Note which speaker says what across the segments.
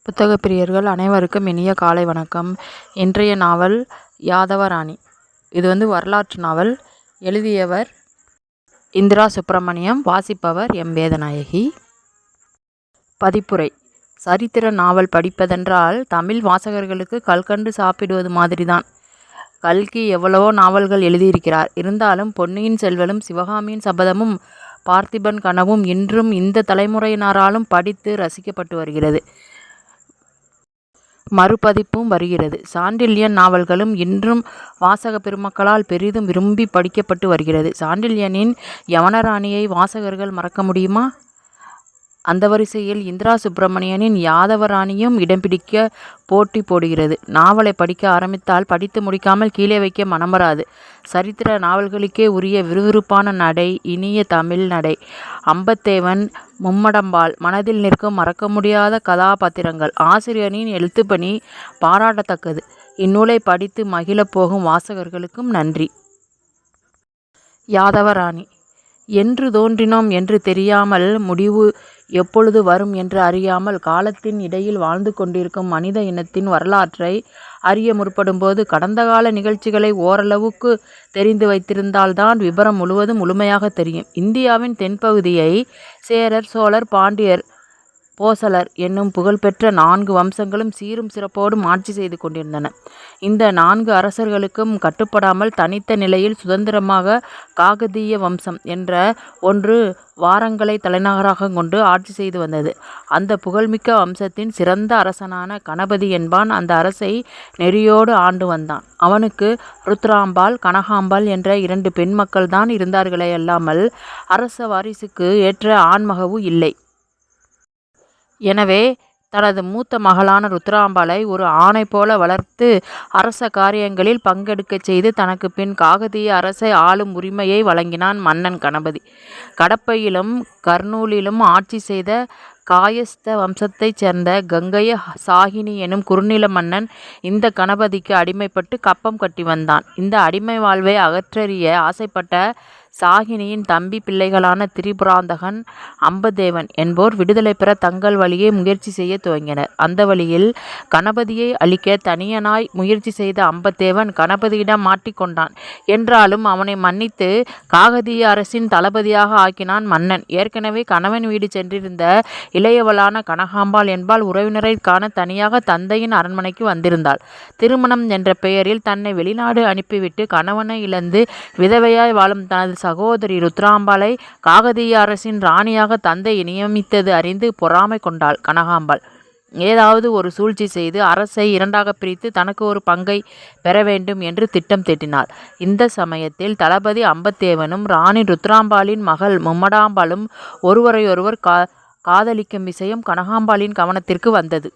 Speaker 1: புத்தக பிரியர்கள் அனைவருக்கும் இனிய காலை வணக்கம். இன்றைய நாவல் யாதவராணி. இது வரலாற்று நாவல். எழுதியவர் இந்திரா சுப்பிரமணியம். வாசிப்பவர் எம் வேதநாயகி. பதிப்புரை. சரித்திர நாவல் படிப்பதென்றால் தமிழ் வாசகர்களுக்கு கல்கண்டு சாப்பிடுவது மாதிரிதான். கல்கி எவ்வளவோ நாவல்கள் எழுதியிருக்கிறார். இருந்தாலும் பொன்னியின் செல்வனும் சிவகாமியின் சபதமும் பார்த்திபன் கனவும் இன்றும் இந்த தலைமுறையினராலும் படித்து ரசிக்கப்பட்டு வருகிறது. மறுபதிப்பும் வருகிறது. சாண்டில்யன் நாவல்களும் இன்றும் வாசக பெருமக்களால் பெரிதும் விரும்பி படிக்கப்பட்டு வருகிறது. சாண்டில்யனின் யவனராணியை வாசகர்கள் மறக்க முடியுமா? அந்த வரிசையில் இந்திரா சுப்பிரமணியனின் யாதவராணியும் இடம் பிடிக்க போட்டி போடுகிறது. நாவலை படிக்க ஆரம்பித்தால் படித்து முடிக்காமல் கீழே வைக்க மனம் வராது. சரித்திர நாவல்களுக்கே உரிய விறுவிறுப்பான நடை, இனிய தமிழ் நடை. அம்பத்தேவன், மும்மடம்பாள் மனதில் நிற்கும் மறக்க முடியாத கதாபாத்திரங்கள். ஆசிரியரின் எழுத்துப்பணி பாராட்டத்தக்கது. இந்நூலை படித்து மகிழப் போகும் வாசகர்களுக்கும் நன்றி. யாதவராணி. என்று தோன்றினோம் என்று தெரியாமல், முடிவு எப்பொழுது வரும் என்று அறியாமல் காலத்தின் இடையில் வாழ்ந்து கொண்டிருக்கும் மனித இனத்தின் வரலாற்றை அறிய முற்படும்போது கடந்த கால நிகழ்ச்சிகளை ஓரளவுக்கு தெரிந்து வைத்திருந்தால்தான் விபரம் முழுவதும் முழுமையாக தெரியும். இந்தியாவின் தென்பகுதியை சேரர், சோழர், பாண்டியர், போசலர் என்னும் புகழ்பெற்ற 4 வம்சங்களும் சீரும் சிறப்போடும் ஆட்சி செய்து கொண்டிருந்தன. இந்த 4 அரசர்களுக்கும் கட்டுப்படாமல் தனித்த நிலையில் சுதந்திரமாக காகதீய வம்சம் என்ற ஒன்று வாரங்களை தலைநகராக கொண்டு ஆட்சி செய்து வந்தது. அந்த புகழ்மிக்க வம்சத்தின் சிறந்த அரசனான கணபதி என்பான் அந்த அரசை நெறியோடு ஆண்டு வந்தான். அவனுக்கு ருத்ராம்பாள், கனகாம்பாள் என்ற 2 பெண் மக்கள் தான் இருந்தார்களே அல்லாமல் அரச வாரிசுக்கு ஏற்ற ஆண்மகவு இல்லை. எனவே தனது மூத்த மகளான ருத்ராம்பாளை ஒரு ஆணை போல வளர்த்து அரச காரியங்களில் பங்கெடுக்கச் செய்து தனக்கு பின் காகதீய அரசை ஆளும் உரிமையை வழங்கினான் மன்னன் கணபதி. கடப்பையிலும் கர்னூலிலும் ஆட்சி செய்த காயஸ்த வம்சத்தைச் சேர்ந்த கங்கைய சாகினி எனும் குறுநில மன்னன் இந்த கணபதிக்கு அடிமைப்பட்டு கப்பம் கட்டி வந்தான். இந்த அடிமை வாழ்வை அகற்றறிய ஆசைப்பட்ட சாகினியின் தம்பி பிள்ளைகளான திரிபுராந்தகன், அம்பதேவன் என்போர் விடுதலை பெற தங்கள் வழியை முயற்சி செய்ய துவங்கினர். அந்த வழியில் கணபதியை அழிக்க தனியனாய் முயற்சி செய்த அம்பதேவன் கணபதியிடம் மாட்டிக்கொண்டான். என்றாலும் அவனை மன்னித்து காகதீய அரசின் தளபதியாக ஆக்கினான் மன்னன். ஏற்கனவே கணவன் வீடு சென்றிருந்த இளையவளான கனகாம்பாள் என்பால் உறவினரை காண தனியாக தந்தையின் அரண்மனைக்கு வந்திருந்தாள். திருமணம் என்ற பெயரில் தன்னை வெளிநாடு அனுப்பிவிட்டு கணவனை இழந்து விதவையாய் வாழும் தனது சகோதரி ருத்ராம்பாளை காகதீய அரசின் ராணியாக தந்தை நியமித்தது அறிந்து பொறாமை கொண்டாள் கனகாம்பாள். ஏதாவது ஒரு சூழ்ச்சி செய்து அரசை 2ஆக பிரித்து தனக்கு ஒரு பங்கை பெற வேண்டும் என்று திட்டம் தீட்டினாள். இந்த சமயத்தில் தளபதி அம்பத்தேவனும் ராணி ருத்ராம்பாளின் மகள் மும்மடாம்பாளும் ஒருவரையொருவர் காதலிக்கும் விஷயம் கனகாம்பாளின் கவனத்திற்கு வந்தது.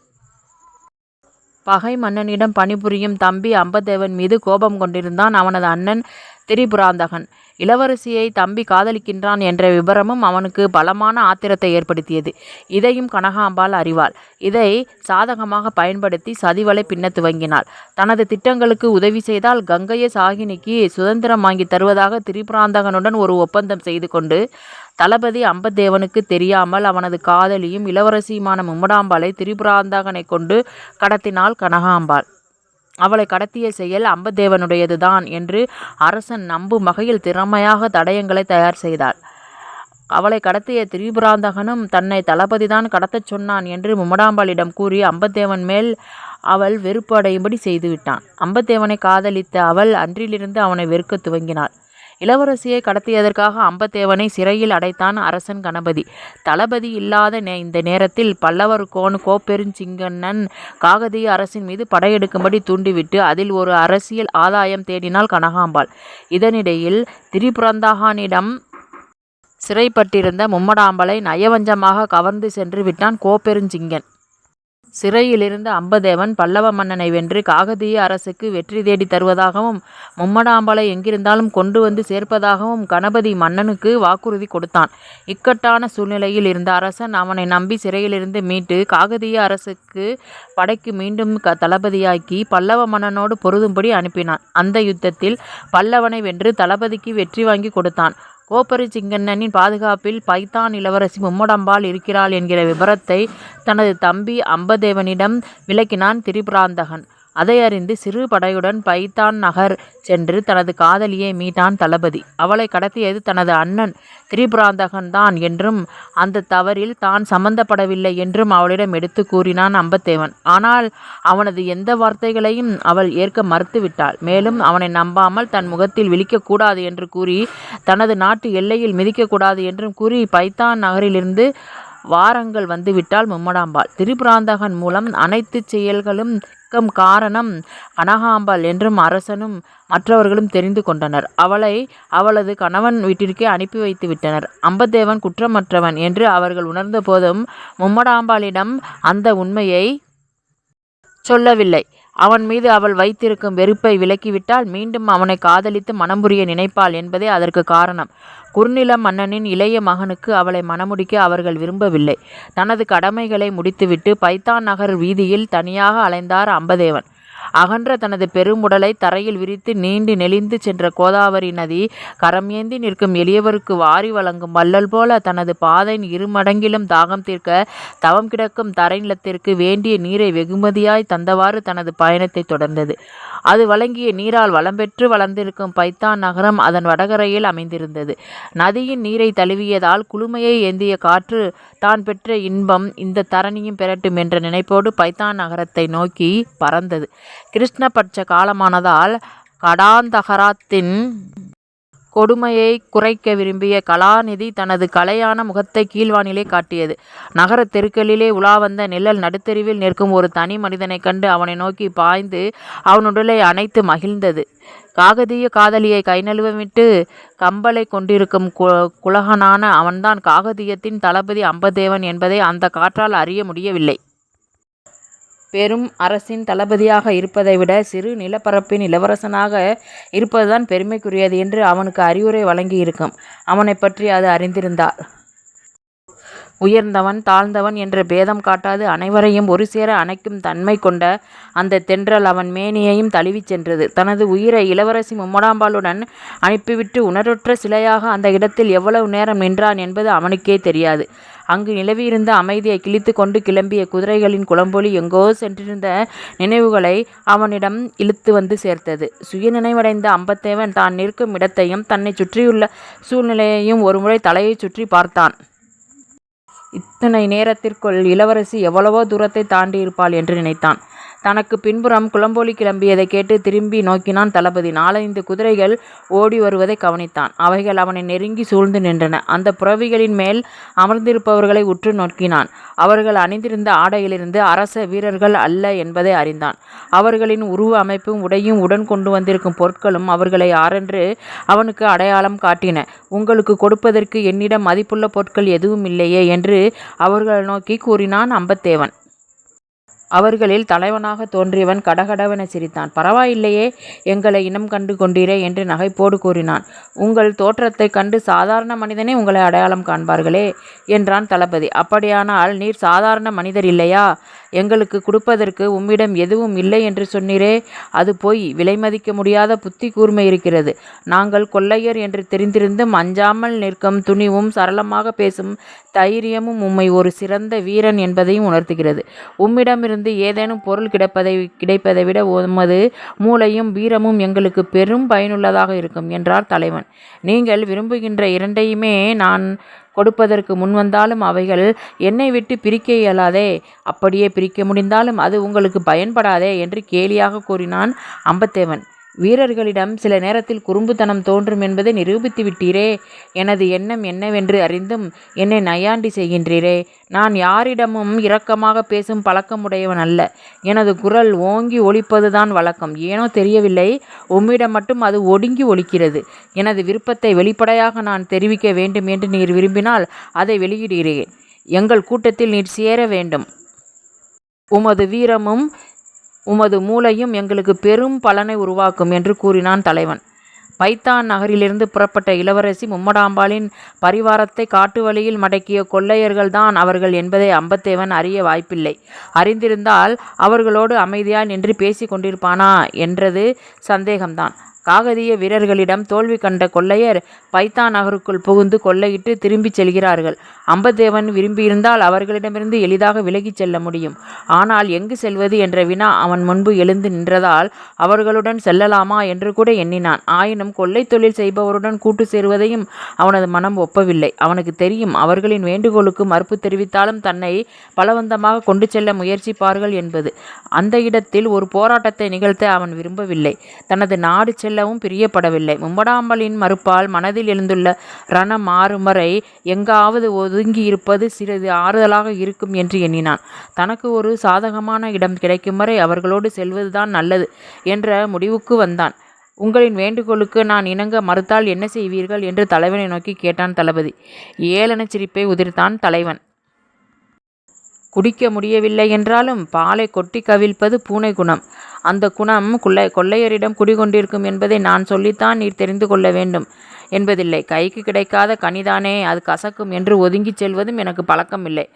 Speaker 1: பகை மன்னனிடம் பணிபுரியும் தம்பி அம்பதேவன் மீது கோபம் கொண்டிருந்தான் அவனது அண்ணன் திரிபுராந்தகன். இளவரசியை தம்பி காதலிக்கின்றான் என்ற விபரமும் அவனுக்கு பலமான ஆத்திரத்தை ஏற்படுத்தியது. இதையும் கனகாம்பாள் அறிவாள். இதை சாதகமாக பயன்படுத்தி சதிவலை பின்ன துவங்கினாள். தனது திட்டங்களுக்கு உதவி செய்தால் கங்கைய சாகினிக்கு சுதந்திரம் வாங்கி தருவதாக திரிபுராந்தகனுடன் ஒரு ஒப்பந்தம் செய்து கொண்டு தளபதி அம்பதேவனுக்கு தெரியாமல் அவனது காதலியும் இளவரசியுமான மும்மடாம்பாளை திரிபுராந்தகனை கொண்டு கடத்தினாள் கனகாம்பாள். அவளை கடத்திய செயல் அம்பதேவனுடையதுதான் என்று அரசன் நம்பும் வகையில் திறமையாக தடயங்களை தயார் செய்தாள். அவளை கடத்திய திரிபுராந்தகனும் தன்னை தளபதிதான் கடத்தச் சொன்னான் என்று மும்மடாம்பாளிடம் கூறி அம்பதேவன் மேல் அவள் வெறுப்பு அடையும்படி செய்துவிட்டான். அம்பதேவனை காதலித்த அவள் அன்றிலிருந்து அவனை வெறுக்க துவங்கினாள். இளவரசியை கடத்தியதற்காக அம்பதேவனை சிறையில் அடைத்தான் அரசன் கணபதி. தளபதி இல்லாத இந்த நேரத்தில் பல்லவர் கோப்பெருஞ்சிங்கண்ணன் காகதீய அரசின் மீது படையெடுக்கும்படி தூண்டிவிட்டு அதில் ஒரு அரசியல் ஆதாயம் தேடினாள் கனகாம்பாள். இதனிடையில் திரிபுராந்தகனிடம் சிறைப்பட்டிருந்த மும்மடாம்பாளை நயவஞ்சமாக கவர்ந்து சென்று விட்டான் கோப்பெருஞ்சிங்கன். சிறையிலிருந்து அம்பதேவன் பல்லவ மன்னனை வென்று காகதீய அரசுக்கு வெற்றி தேடி தருவதாகவும் மும்மடாம்பாளை எங்கிருந்தாலும் கொண்டு வந்து சேர்ப்பதாகவும் கணபதி மன்னனுக்கு வாக்குறுதி கொடுத்தான். இக்கட்டான சூழ்நிலையில் இருந்த அரசன் அவனை நம்பி சிறையிலிருந்து மீட்டு காகதீய அரசுக்கு படைக்கு மீண்டும் தளபதியாக்கி பல்லவ மன்னனோடு பொருதும்படி அனுப்பினான். அந்த யுத்தத்தில் பல்லவனை வென்று தளபதிக்கு வெற்றி வாங்கி கொடுத்தான். கோப்பரி சிங்கண்ணனின் பாதுகாப்பில் பைத்தான் இளவரசி மும்மடம்பாள் இருக்கிறாள் என்கிற விபரத்தை தனது தம்பி அம்பதேவனிடம் விளக்கினான் திரிபுராந்தகன். அதை அறிந்து சிறு படையுடன் பைத்தான் நகர் சென்று தனது காதலியை மீட்டான் தளபதி. அவளை கடத்தியது தனது அண்ணன் திரிபுராந்தகன் தான் என்றும் அந்த தவறில் தான் சம்பந்தப்படவில்லை என்றும் அவளிடம் எடுத்து கூறினான் அம்பத்தேவன். ஆனால் அவனது எந்த வார்த்தைகளையும் அவள் ஏற்க மறுத்துவிட்டாள். மேலும் அவனை நம்பாமல் தன் முகத்தில் விழிக்கக்கூடாது என்று கூறி தனது நாட்டு எல்லையில் மிதிக்கக்கூடாது என்றும் கூறி பைத்தான் நகரிலிருந்து வாரங்கள் வந்துவிட்டாள் மும்மடாம்பாள். திரிபுராந்தகன் மூலம் அனைத்து செயல்களும் காரணம் கனகாம்பாள் என்றும் அரசனும் மற்றவர்களும் தெரிந்து கொண்டனர். அவளை அவளது கணவன் வீட்டிற்கே அனுப்பி வைத்து விட்டனர். அம்பத்தேவன் குற்றமற்றவன் என்று அவர்கள் உணர்ந்த போதும் மும்மடாம்பாளிடம் அந்த உண்மையை சொல்லவில்லை. அவன் மீது அவள் வைத்திருக்கும் வெறுப்பை விலக்கிவிட்டால் மீண்டும் அவனை காதலித்து மனம் புரிய நினைப்பாள் என்பதே அதற்கு காரணம். குறுநில மன்னனின் இளைய மகனுக்கு அவளை மணமுடிக்க அவர்கள் விரும்பவில்லை. தனது கடமைகளை முடித்துவிட்டு பைத்தான் நகர் வீதியில் தனியாக அலைந்தார் அம்பதேவன். அகன்ற தனது பெருமுடலை தரையில் விரித்து நீண்டு நெளிந்து சென்ற கோதாவரி நதி கரமேந்தி நிற்கும் எளியவருக்கு வாரி வழங்கும் வள்ளல் போல தனது பாதையின் இருமடங்கிலும் தாகம் தீர்க்க தவம் கிடக்கும் தரை நிலத்திற்கு வேண்டிய நீரை வெகுமதியாய் தந்தவாறு தனது பயணத்தை தொடர்ந்தது. அது வழங்கிய நீரால் வளம்பெற்று வளர்ந்திருக்கும் பைத்தான் நகரம் அதன் வடகரையில் அமைந்திருந்தது. நதியின் நீரை தழுவியதால் குளுமையை ஏந்திய காற்று தான் பெற்ற இன்பம் இந்த தரணியும் பெறட்டும் என்ற நினைப்போடு பைத்தான் நகரத்தை நோக்கி பறந்தது. கிருஷ்ணபட்ச காலமானதால் கடாந்தகராத்தின் கொடுமையை குறைக்க விரும்பிய கலாநிதி தனது கலையான முகத்தை கீழ்வானிலே காட்டியது. நகர தெருக்களிலே உலாவந்த நிழல் நடுத்தெருவில் நிற்கும் ஒரு தனி மனிதனைக் கண்டு அவனை நோக்கி பாய்ந்து அவனுடலை அணைத்து மகிழ்ந்தது. காகதீய காதலியை கை நழுவவிட்டு கம்பலை கொண்டிருக்கும் குலகனான அவன்தான் காகதீயத்தின் தளபதி அம்பதேவன் என்பதை அந்த காற்றால் அறிய முடியவில்லை. பெரும் அரசின் தளபதியாக இருப்பதை விட சிறு நிலப்பரப்பின் இளவரசனாக இருப்பதுதான் பெருமைக்குரியது என்று அவனுக்கு அறிவுரை வழங்கியிருக்கும். அவனை பற்றி அது அறிந்திருந்தார். உயர்ந்தவன் தாழ்ந்தவன் என்ற பேதம் காட்டாது அனைவரையும் ஒரு சேர அணைக்கும் தன்மை கொண்ட அந்த தென்றல் அவன் மேனியையும் தழுவிச் சென்றது. தனது உயிரை இளவரசி மும்மடாம்பாளுடன் அனுப்பிவிட்டு உணர்வற்ற சிலையாக அந்த இடத்தில் எவ்வளவு நேரம் நின்றான் என்பது அவனுக்கே தெரியாது. அங்கு நிலவியிருந்த அமைதியை கிழித்து கொண்டு கிளம்பிய குதிரைகளின் குளம்பொலி எங்கோ சென்றிருந்த நினைவுகளை அவனிடம் இழுத்து வந்து சேர்த்தது. சுயநினைவடைந்த அம்பத்தேவன் தான் நிற்கும் இடத்தையும் தன்னை சுற்றியுள்ள சூழ்நிலையையும் ஒருமுறை தலையை சுற்றி பார்த்தான். இத்தனை நேரத்திற்குள் இளவரசி எவ்வளவோ தூரத்தை தாண்டியிருப்பாள் என்று நினைத்தான். தனக்கு பின்புறம் குளம்பொலி கிளம்பியதை கேட்டு திரும்பி நோக்கினான் தளபதி. 4-5 குதிரைகள் ஓடி வருவதை கவனித்தான். அவைகள் அவனை நெருங்கி சூழ்ந்து நின்றன. அந்த புறவிகளின் மேல் அமர்ந்திருப்பவர்களை உற்று நோக்கினான். அவர்கள் அணிந்திருந்த ஆடையிலிருந்து அரச வீரர்கள் அல்ல என்பதை அறிந்தான். அவர்களின் உருவ அமைப்பும் உடையும் உடன் கொண்டு வந்திருக்கும் பொருட்களும் அவர்களை யாரென்று அவனுக்கு அடையாளம் காட்டின. உங்களுக்கு கொடுப்பதற்கு என்னிடம் மதிப்புள்ள பொருட்கள் எதுவும் இல்லையே என்று அவர்கள் நோக்கி கூறினான் அம்பத்தேவன். அவர்களில் தலைவனாக தோன்றியவன் கடகடவென சிரித்தான். பரவாயில்லையே, எங்களை இனம் கண்டு கொண்டீரே என்று நகைப்போடு கூறினான். உங்கள் தோற்றத்தை கண்டு சாதாரண மனிதனே உங்களை அடையாளம் காண்பார்களே என்றான் தளபதி. அப்படியானால் நீர் சாதாரண மனிதர் இல்லையா? எங்களுக்கு கொடுப்பதற்கு உம்மிடம் எதுவும் இல்லை என்று சொன்னீரே, அது பொய். விலை மதிக்க முடியாத புத்தி கூர்மை இருக்கிறது. நாங்கள் கொள்ளையர் என்று தெரிந்திருந்தும் அஞ்சாமல் நிற்கும் துணிவும் சரளமாக பேசும் தைரியமும் உம்மை ஒரு சிறந்த வீரன் என்பதையும் உணர்த்துகிறது. உம்மிடமிருந்து ஏதேனும் பொருள் கிடைப்பதை விட உமது மூளையும் வீரமும் எங்களுக்கு பெரும் பயனுள்ளதாக இருக்கும் என்றார் தலைவன். நீங்கள் விரும்புகின்ற இரண்டையுமே நான் கொடுப்பதற்கு முன்வந்தாலும் அவைகள் என்னை விட்டு பிரிக்க இயலாதே. அப்படியே பிரிக்க முடிந்தாலும் அது உங்களுக்கு பயன்படாதே என்று கேலியாக கூறினான் அம்பத்தேவன். வீரர்களிடம் சில நேரத்தில் குறும்புத்தனம் தோன்றும் என்பதை நிரூபித்து விட்டீரே. எனது எண்ணம் என்னவென்று அறிந்தும் என்னை நையாண்டி செய்கின்றீரே. நான் யாரிடமும் இரக்கமாக பேசும் பழக்கமுடையவன் அல்ல. எனது குரல் ஓங்கி ஒலிப்பதுதான் வழக்கம். ஏனோ தெரியவில்லை, உம்மிடம் மட்டும் அது ஒடுங்கி ஒலிக்கிறது. எனது விருப்பத்தை வெளிப்படையாக நான் தெரிவிக்க வேண்டும் என்று நீர் விரும்பினால் அதை வெளியிடுகிறேன். எங்கள் கூட்டத்தில் நீர் சேர வேண்டும். உமது வீரமும் உமது மூளையும் எங்களுக்கு பெரும் பலனை உருவாக்கும் என்று கூறினான் தலைவன். பைத்தான் நகரிலிருந்து புறப்பட்ட இளவரசி மும்மடாம்பாளின் பரிவாரத்தை காட்டு வழியில் மடக்கிய கொள்ளையர்கள்தான் அவர்கள் என்பதை அம்பத்தேவன் அறிய வாய்ப்பில்லை. அறிந்திருந்தால் அவர்களோடு அமைதியாய் நின்று பேசி கொண்டிருப்பானா என்றது சந்தேகம்தான். காகதிய வீரர்களிடம் தோல்வி கண்ட கொள்ளையர் பைத்தான் நகருக்குள் புகுந்து கொள்ளையிட்டு திரும்பிச் செல்கிறார்கள். அம்பத்தேவன் விரும்பியிருந்தால் அவர்களிடமிருந்து எளிதாக விலகிச் செல்ல முடியும். ஆனால் எங்கு செல்வது என்ற வினா அவன் முன்பு எழுந்து நின்றதால் அவர்களுடன் செல்லலாமா என்று கூட எண்ணினான். ஆயினும் கொள்ளை தொழில் செய்பவருடன் கூட்டு சேருவதையும் அவனது மனம் ஒப்பவில்லை. அவனுக்கு தெரியும், அவர்களின் வேண்டுகோளுக்கு மறுப்பு தெரிவித்தாலும் தன்னை பலவந்தமாக கொண்டு செல்ல முயற்சிப்பார்கள் என்பது. அந்த இடத்தில் ஒரு போராட்டத்தை நிகழ்த்த அவன் விரும்பவில்லை. தனது நாடு செல்லவும் பிரியப்படவில்லை. மும்படாம்பலின் மறுப்பால் மனதில் எழுந்துள்ள ரணம் மாறும் வரை எங்காவது ஒதுங்கியிருப்பது சிறிது ஆறுதலாக இருக்கும் என்று எண்ணினான். தனக்கு ஒரு சாதகமான இடம் கிடைக்கும் வரை அவர்களோடு செல்வதுதான் நல்லது என்ற முடிவுக்கு வந்தான். உங்களின் வேண்டுகோளுக்கு நான் இணங்க மறுத்தால் என்ன செய்வீர்கள் என்று தலைவனை நோக்கி கேட்டான் தளபதி. ஏளனச் சிரிப்பை உதிர்த்தான் தலைவன். குடிக்க முடியவில்லை என்றாலும் பாலை கொட்டி கவிழ்ப்பது பூனை குணம். அந்த குணம் கொள்ளையரிடம் குடிகொண்டிருக்கும் என்பதை நான் சொல்லித்தான் நீர் தெரிந்து கொள்ள வேண்டும் என்பதில்லை. கைக்கு கிடைக்காத கனிதானே, அது கசக்கும் என்று ஒதுங்கிச் செல்வதும் எனக்கு பழக்கமில்லை.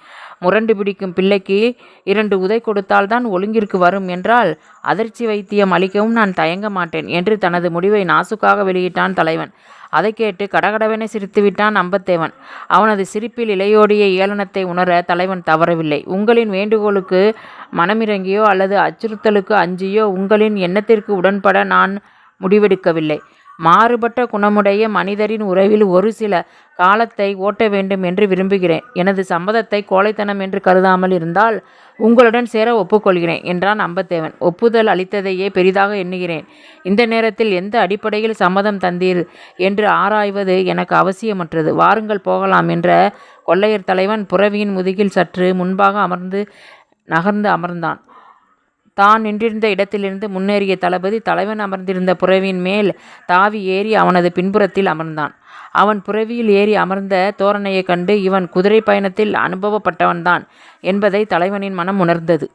Speaker 1: முரண்டு பிடிக்கும் பிள்ளைக்கு 2 உதை கொடுத்தால்தான் ஒழுங்கிற்கு வரும் என்றால் அதிர்ச்சி வைத்தியம் அளிக்கவும் நான் தயங்க மாட்டேன் என்று தனது முடிவை நாசுக்காக வெளியிட்டான் தலைவன். அதை கேட்டு கடகடவென சிரித்துவிட்டான் அம்பத்தேவன். அவனது சிரிப்பில் இலையோடிய ஏளனத்தை உணர தலைவன் தவறவில்லை. உங்களின் வேண்டுகோளுக்கு மனமிறங்கியோ அல்லது அச்சுறுத்தலுக்கு அஞ்சியோ உங்களின் எண்ணத்திற்கு உடன்பட நான் முடிவெடுக்கவில்லை. மாறுபட்ட குணமுடைய மனிதரின் உறவில் ஒரு சில காலத்தை ஓட்ட வேண்டும் என்று விரும்புகிறேன். எனது சம்மதத்தை கோழைத்தனம் என்று கருதாமல் இருந்தால் உங்களுடன் சேர ஒப்புக்கொள்கிறேன் என்றான் அம்பத்தேவன். ஒப்புதல் அளித்ததையே பெரிதாக எண்ணுகிறேன். இந்த நேரத்தில் எந்த அடிப்படையில் சம்மதம் தந்தீர் என்று ஆராய்வது எனக்கு அவசியமற்றது. வாருங்கள் போகலாம் என்ற கொள்ளையர் தலைவன் புரவியின் முதுகில் சற்று முன்பாக நகர்ந்து அமர்ந்தான். தான் நின்றிருந்த இடத்திலிருந்து முன்னேறிய தளபதி தலைவன் அமர்ந்திருந்த புரவியின் மேல் தாவி ஏறி அவனது பின்புறத்தில் அமர்ந்தான். அவன் புரவியில் ஏறி அமர்ந்த தோரணையைக் கண்டு இவன் குதிரை பயணத்தில் அனுபவப்பட்டவன்தான் என்பதை தலைவனின் மனம் உணர்ந்தது.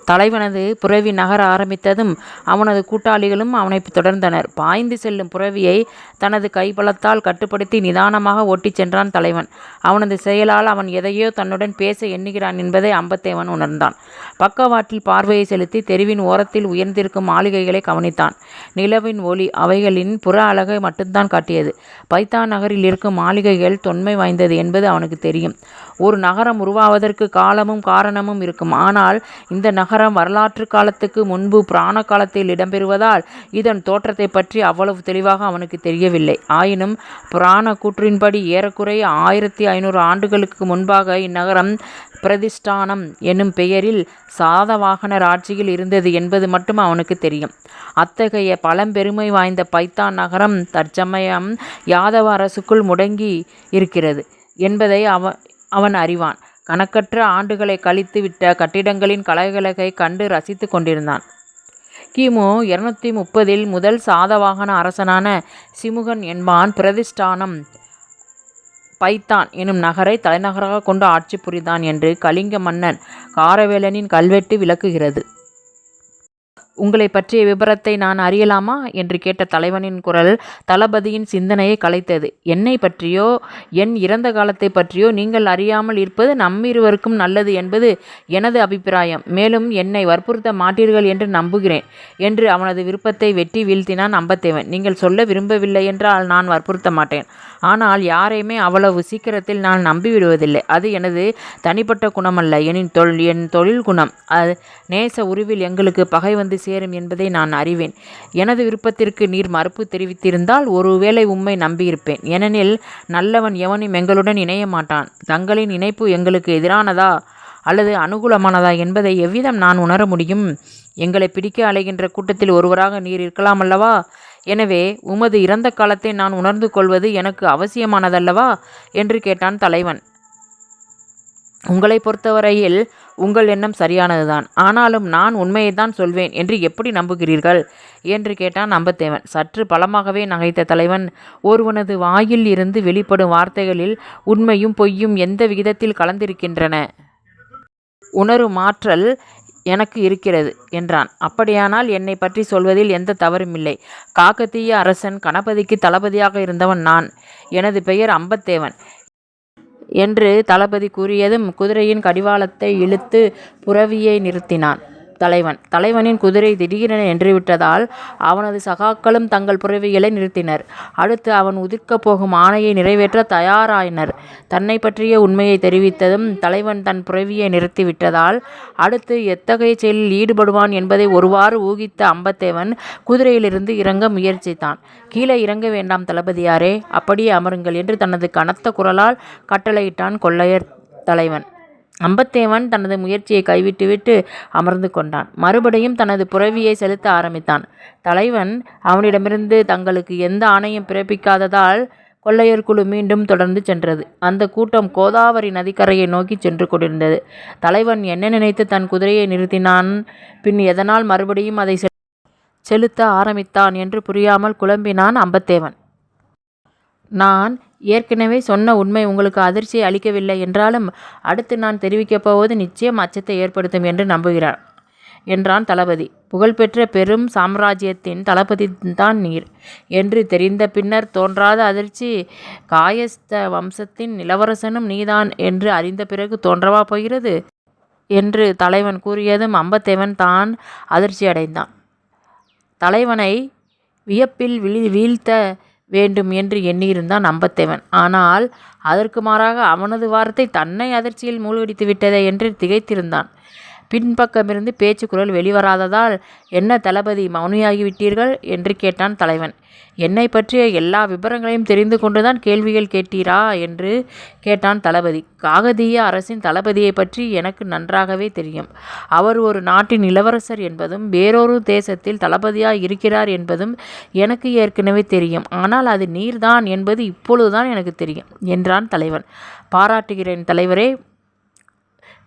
Speaker 1: தலைவனது புரவி நகர ஆரம்பித்ததும் அவனது கூட்டாளிகளும் அவனை தொடர்ந்தனர். பாய்ந்து செல்லும் புரவியை தனது கைபலத்தால் கட்டுப்படுத்தி நிதானமாக ஓட்டிச் சென்றான் தலைவன். அவனது செயலால் அவன் எதையோ தன்னுடன் பேச எண்ணுகிறான் என்பதை அம்பத்தேவன் உணர்ந்தான். பக்கவாட்டில் பார்வையை செலுத்தி தெருவின் ஓரத்தில் உயர்ந்திருக்கும் மாளிகைகளை கவனித்தான். நிலவின் ஒளி அவைகளின் புற அழகை மட்டும்தான் காட்டியது. பைத்தான் நகரில் இருக்கும் மாளிகைகள் தொன்மை வாய்ந்தது என்பது அவனுக்கு தெரியும். ஒரு நகரம் உருவாவதற்கு காலமும் காரணமும் இருக்கும். ஆனால் இந்த நகரம் வரலாற்று காலத்துக்கு முன்பு புராண காலத்தில் இடம்பெறுவதால் இதன் தோற்றத்தை பற்றி அவ்வளவு தெளிவாக அவனுக்கு தெரியவில்லை. ஆயினும் புராண கூற்றின்படி ஏறக்குறைய 1500 ஆண்டுகளுக்கு முன்பாக இந்நகரம் பிரதிஷ்டானம் என்னும் பெயரில் சாதவாகனர் ஆட்சியில் இருந்தது என்பது மட்டும் அவனுக்கு தெரியும். அத்தகைய பழம்பெருமை வாய்ந்த பைத்தான் நகரம் தற்சமயம் யாதவ அரசுக்குள் முடங்கி இருக்கிறது என்பதை அவன் அறிவான். கணக்கற்ற ஆண்டுகளை கழித்து விட்ட கட்டிடங்களின் கலைகளை கண்டு ரசித்து கொண்டிருந்தான். கிமு 230 முதல் சாதவாகன அரசனான சிமுகன் என்பான் பிரதிஷ்டானம் பைத்தான் எனும் நகரை தலைநகராக கொண்டு ஆட்சி புரிந்தான் என்று கலிங்க மன்னன் காரவேலனின் கல்வெட்டு விளக்குகிறது. உங்களை பற்றிய விபரத்தை நான் அறியலாமா என்று கேட்ட தலைவனின் குரல் தளபதியின் சிந்தனையை கலைத்தது. என்னை பற்றியோ என் இறந்த காலத்தை பற்றியோ நீங்கள் அறியாமல் இருப்பது நம்மிருவருக்கும் நல்லது என்பது எனது அபிப்பிராயம். மேலும் என்னை வற்புறுத்த மாட்டீர்கள் என்று நம்புகிறேன் என்று அவனது விருப்பத்தை வெட்டி வீழ்த்தினான் அம்பத்தேவன். நீங்கள் சொல்ல விரும்பவில்லை என்றால் நான் வற்புறுத்த மாட்டேன். ஆனால் யாரையுமே அவ்வளவு சீக்கிரத்தில் நான் நம்பிவிடுவதில்லை. அது எனது தனிப்பட்ட குணமல்ல, என் தொழில் குணம். நேச உருவில் எங்களுக்கு பகை வந்து சேரும் என்பதை நான் அறிவேன். எனது விருப்பத்திற்கு நீர் மறுப்பு தெரிவித்திருந்தால் ஒருவேளை உம்மை நம்பியிருப்பேன். ஏனெனில் நல்லவன் எவனும் எங்களுடன் இணைய மாட்டான். தங்களின் இணைப்பு எங்களுக்கு எதிரானதா அல்லது அனுகூலமானதா என்பதை எவ்விதம் நான் உணர முடியும்? எங்களை பிடிக்க அலைகின்ற கூட்டத்தில் ஒருவராக நீர் இருக்கலாம் அல்லவா? எனவே உமது இறந்த காலத்தை நான் உணர்ந்து கொள்வது எனக்கு அவசியமானதல்லவா என்று கேட்டான் தலைவன். உங்களை பொறுத்தவரையில் உங்கள் எண்ணம் சரியானதுதான். ஆனாலும் நான் உண்மையைத்தான் சொல்வேன் என்று எப்படி நம்புகிறீர்கள் என்று கேட்டான் அம்பத்தேவன். சற்று பலமாகவே நகைத்த தலைவன், ஒருவனது வாயில் இருந்து வெளிப்படும் வார்த்தைகளில் உண்மையும் பொய்யும் எந்த விகிதத்தில் கலந்திருக்கின்றன உணரும் ஆற்றல் எனக்கு இருக்கிறது என்றான். அப்படியானால் என்னை பற்றி சொல்வதில் எந்த தவறுமில்லை. காக்கத்தீய அரசன் கணபதிக்கு தளபதியாக இருந்தவன் நான். எனது பெயர் அம்பத்தேவன் என்று தளபதி கூறியதும் குதிரையின் கடிவாளத்தை இழுத்து புரவியை நிறுத்தினான். தலைவனின் குதிரை திடீரென நின்றுவிட்டதால் அவனது சகாக்களும் தங்கள் புரவிகளை நிறுத்தினர். அடுத்து அவன் உதிர்க்கப் போகும் ஆணையை நிறைவேற்ற தயாராயினர். தன்னை பற்றிய உண்மையை தெரிவித்ததும் தலைவன் தன் புரவியை நிறுத்திவிட்டதால் அடுத்து எத்தகைய செயலில் ஈடுபடுவான் என்பதை ஒருவாறு ஊகித்த அம்பத்தேவன் குதிரையிலிருந்து இறங்க முயற்சித்தான். கீழே இறங்க வேண்டாம் தளபதியாரே, அப்படியே அமருங்கள் என்று தனது கனத்த குரலால் கட்டளையிட்டான் கொள்ளையர் தலைவன். அம்பத்தேவன் தனது முயற்சியை கைவிட்டுவிட்டு அமர்ந்து கொண்டான். மறுபடியும் தனது புரவியை செலுத்த ஆரம்பித்தான். தலைவன் அவனிடமிருந்து தங்களுக்கு எந்த ஆணையும் பிறப்பிக்காததால் கொள்ளையர் குழு மீண்டும் தொடர்ந்து சென்றது. அந்த கூட்டம் கோதாவரி நதிக்கரையை நோக்கி சென்று கொண்டிருந்தது. தலைவன் என்ன நினைத்து தன் குதிரையை நிறுத்தினான், பின் எதனால் மறுபடியும் அதை செலுத்த ஆரம்பித்தான் என்று புரியாமல் குழம்பினான் அம்பத்தேவன். நான் ஏற்கனவே சொன்ன உண்மை உங்களுக்கு அதிர்ச்சியை அளிக்கவில்லை என்றாலும் அடுத்து நான் தெரிவிக்கப் போவது நிச்சயம் அச்சத்தை ஏற்படுத்தும் என்று நம்புகிறார் என்றான் தளபதி. புகழ்பெற்ற பெரும் சாம்ராஜ்யத்தின் தளபதி தான் நீர் என்று தெரிந்த பின்னர் தோன்றாத அதிர்ச்சி, காயஸ்த வம்சத்தின் இளவரசனும் நீதான் என்று அறிந்த பிறகு தோன்றவா போகிறது என்று தலைவன் கூறியதும் அம்பத்தேவன் தான் அதிர்ச்சி அடைந்தான். தலைவனை வியப்பில் வீழ்த்த வேண்டும் என்று எண்ணியிருந்தான் அம்பத்தேவன். ஆனால் அதற்கு மாறாக அவனது வார்த்தை தன்னை அதிர்ச்சியில் மூழ்கடித்து விட்டதே என்று திகைத்திருந்தான். பின்பக்கமிருந்து பேச்சு குரல் வெளிவராததால், என்ன தளபதி, மௌனியாகிவிட்டீர்கள் என்று கேட்டான் தலைவன். என்னை பற்றிய எல்லா விபரங்களையும் தெரிந்து கொண்டுதான் கேள்விகள் கேட்டீரா என்று கேட்டான் தளபதி. காகதீய அரசின் தளபதியை பற்றி எனக்கு நன்றாகவே தெரியும். அவர் ஒரு நாட்டின் இளவரசர் என்பதும் வேறொரு தேசத்தில் தளபதியாய் இருக்கிறார் என்பதும் எனக்கு ஏற்கனவே தெரியும். ஆனால் அது நீர்தான் என்பது இப்பொழுதுதான் எனக்கு தெரியும் என்றான் தலைவன். பாராட்டுகிறேன் தலைவரே.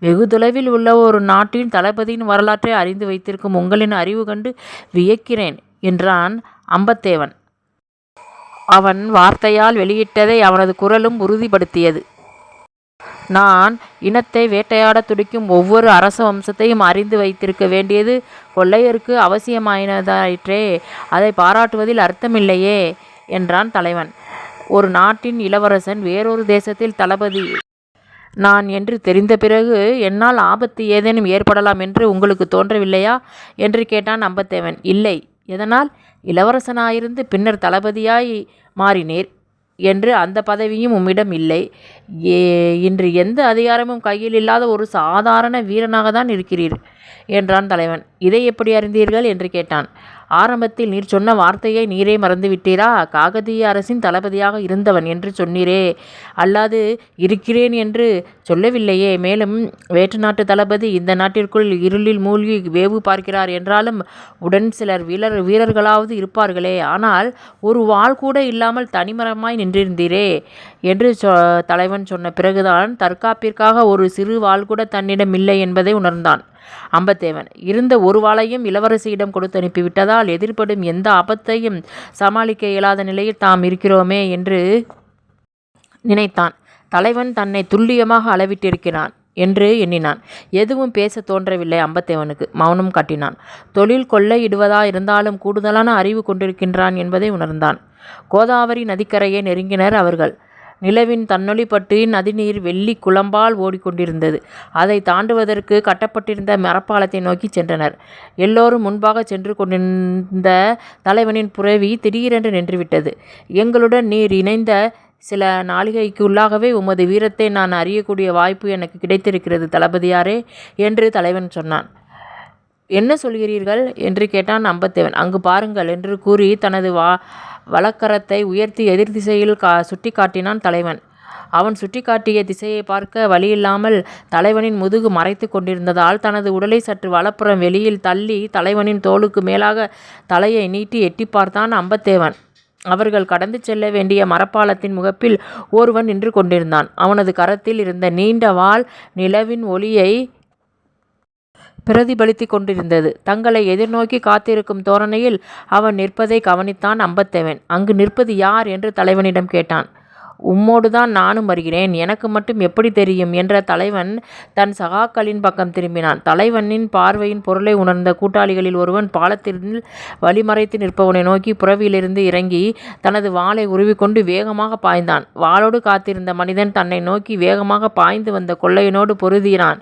Speaker 1: வெகு தொலைவில் உள்ள ஒரு நாட்டின் தளபதியின் வரலாற்றை அறிந்து வைத்திருக்கும் உங்களின் அறிவு கண்டு வியக்கிறேன் என்றான் அம்பத்தேவன். அவன் வார்த்தையால் வெளியிட்டதை அவனது குரலும் உறுதிப்படுத்தியது. நான் இனத்தை வேட்டையாட துடிக்கும் ஒவ்வொரு அரச வம்சத்தையும் அறிந்து வைத்திருக்க வேண்டியது கொள்ளையருக்கு அவசியமாயினதாயிற்றே. அதை பாராட்டுவதில் அர்த்தமில்லையே என்றான் தலைவன். ஒரு நாட்டின் இளவரசன் வேறொரு தேசத்தில் தளபதி நான் என்று தெரிந்த பிறகு என்னால் ஆபத்து ஏதேனும் ஏற்படலாம் என்று உங்களுக்கு தோன்றவில்லையா என்று கேட்டான் அம்பத்தேவன். இல்லை. எதனால்? இளவரசனாயிருந்து பின்னர் தளபதியாய் மாறினீர் என்று அந்த பதவியும் உம்மிடம் இல்லை. இன்று எந்த அதிகாரமும் கையில் இல்லாத ஒரு சாதாரண வீரனாக தான் இருக்கிறீர் என்றான் தலைவன். இதை எப்படி அறிந்தீர்கள் என்று கேட்டான். ஆரம்பத்தில் நீர் சொன்ன வார்த்தையை நீரே மறந்துவிட்டீரா? காகதீய அரசின் தளபதியாக இருந்தவன் என்று சொன்னீரே, அல்லாது இருக்கிறேன் என்று சொல்லவில்லையே. மேலும் வேற்று நாட்டு தளபதி இந்த நாட்டிற்குள் இருளில் மூழ்கி வேவு பார்க்கிறார் என்றாலும் உடன் சிலர் வீரர்களாவது இருப்பார்களே. ஆனால் ஒரு வாள் கூட இல்லாமல் தனிமரமாய் நின்றிருந்தீரே என்று தலைவன் சொன்ன பிறகுதான் தற்காப்பிற்காக ஒரு சிறு வாள் கூட தன்னிடம் இல்லை என்பதை உணர்ந்தான் அம்பத்தேவன். இருந்த ஒரு வாளையும் இளவரசியிடம் கொடுத்து அனுப்பிவிட்டதால் எதிர்படும் எந்த ஆபத்தையும் சமாளிக்க இயலாத நிலையில் தாம் இருக்கிறோமே என்று நினைத்தான். தலைவன் தன்னை துல்லியமாக அளவிட்டிருக்கிறான் என்று எண்ணினான். எதுவும் பேச தோன்றவில்லை அம்பத்தேவனுக்கு. மௌனம் காட்டினான். தொழில் கொள்ளையிடுவதா இருந்தாலும் கூடுதலான அறிவு கொண்டிருக்கின்றான் என்பதை உணர்ந்தான். கோதாவரி நதிக்கரையை நெருங்கினர் அவர்கள். நிலவின் தன்னொளிப்பட்டு நதிநீர் வெள்ளி குளம்பால் ஓடிக்கொண்டிருந்தது. அதை தாண்டுவதற்கு கட்டப்பட்டிருந்த மரப்பாலத்தை நோக்கி சென்றனர். எல்லோரும் முன்பாக சென்று கொண்டிருந்த தலைவனின் புரவி திடீரென்று நின்றுவிட்டது. எங்களுடன் நீர் இணைந்த சில நாளிகைக்குள்ளாகவே உமது வீரத்தை நான் அறியக்கூடிய வாய்ப்பு எனக்கு கிடைத்திருக்கிறது தளபதியாரே என்று தலைவன் சொன்னான். என்ன சொல்கிறீர்கள் என்று கேட்டான் அம்பத்தேவன். அங்கு பாருங்கள் என்று கூறி தனது வலக்கரத்தை உயர்த்தி எதிர் திசையில் சுட்டி காட்டினான் தலைவன். அவன் சுட்டிக்காட்டிய திசையை பார்க்க வழியில்லாமல் தலைவனின் முதுகு மறைத்து கொண்டிருந்ததால் தனது உடலை சற்று வலப்புறம் வெளியில் தள்ளி தலைவனின் தோளுக்கு மேலாக தலையை நீட்டி எட்டி பார்த்தான் அம்பத்தேவன். அவர்கள் கடந்து செல்ல வேண்டிய மரப்பாலத்தின் முகப்பில் ஒருவன் நின்று கொண்டிருந்தான். அவனது கரத்தில் இருந்த நீண்ட வாள் நிலவின் ஒளியை பிரதிபலித்து கொண்டிருந்தது. தங்களை எதிர்நோக்கி காத்திருக்கும் தோரணையில் அவன் நிற்பதை கவனித்தான் அம்பத்தேவன். அங்கு நிற்பது யார் என்று தலைவனிடம் கேட்டான். உம்மோடுதான் நானும் வருகிறேன். எனக்கு மட்டும் எப்படி தெரியும் என்ற தலைவன் தன் சகாக்களின் பக்கம் திரும்பினான். தலைவனின் பார்வையின் பொருளை உணர்ந்த கூட்டாளிகளில் ஒருவன் பாலத்தில் வழிமறைத்து நிற்பவனை நோக்கி புறவியிலிருந்து இறங்கி தனது வாளை உருவிக்கொண்டு வேகமாக பாய்ந்தான். வாளோடு காத்திருந்த மனிதன் தன்னை நோக்கி வேகமாக பாய்ந்து வந்த கொள்ளையனோடு பொருதினான்.